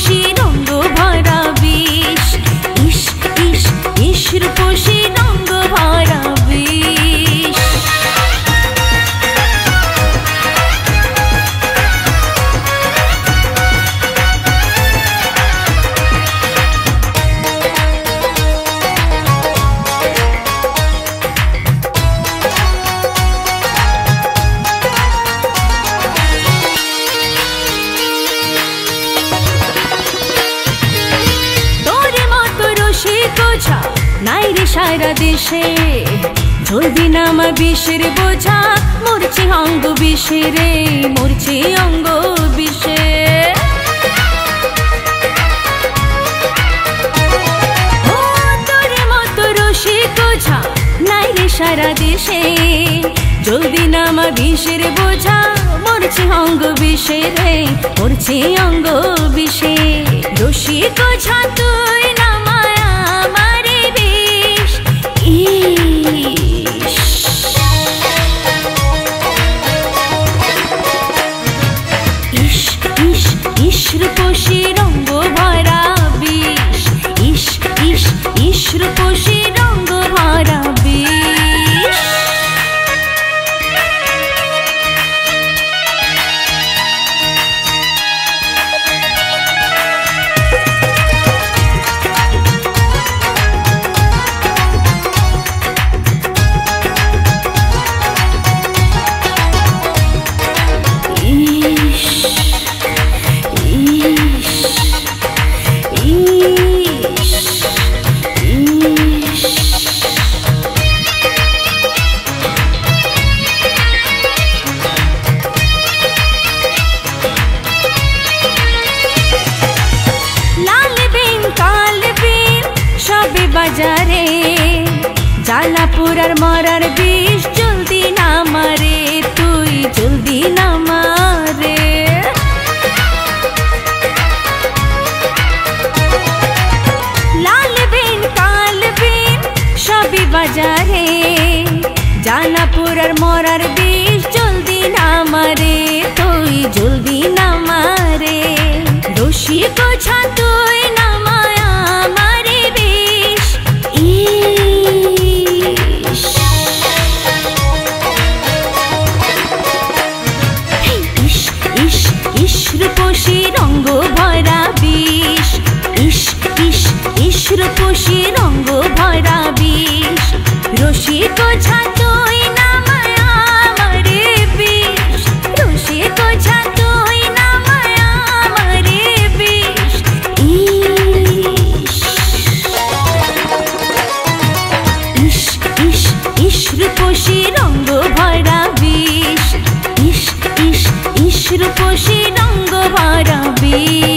রূপসী রঙ্গ ভরা বিষ। ইস ইস ইস রূপসী রঙ্গ ভরা বিষ। নাই রে সারা দেশে ঝুলবি না আমার বিষের বোঝা। মরছে অঙ্গ বিষে রে, মরছে অঙ্গ বিষে। তোর মতো রসিক ঝা নাই রে সারা দেশে। ঝুলবি না আমার বিষের বোঝা। মরছে অঙ্গ বিষে রে, মরছে অঙ্গ বিষে। রসিক ঝা তুই না মায়া আমারে বিষ। ইস ইস ইস রূপসী রঙ্গ ভরা বিষ। ইস ইস ইস রূপসী রঙ্গ ভরা বিষ। বাজারে জালাপুরার মরার বিষ। জলদি না মারে তুই, জলদি না মারে। লাল বিন কাল বিন সবই বাজারে জালাপুরার মরার বিষ। জলদি না মারে তুই, জলদি না মারে। রসিক ঝা তুই না মায়া আমারে বিষ। রূপসী রঙ্গ ভরা বিষ। ইস ইস ইস রূপসী রঙ্গ ভরা বিষ। রসিক ঝা তুই না মায়া আমারে বিষ। রসিক ঝা তুই না মায়া আমারে বিষ। ইস ইস ইস রূপসী রঙ্গ ভরা বিষ। ইস ইস ইস রূপসী রঙ্গ ভরা বিষ।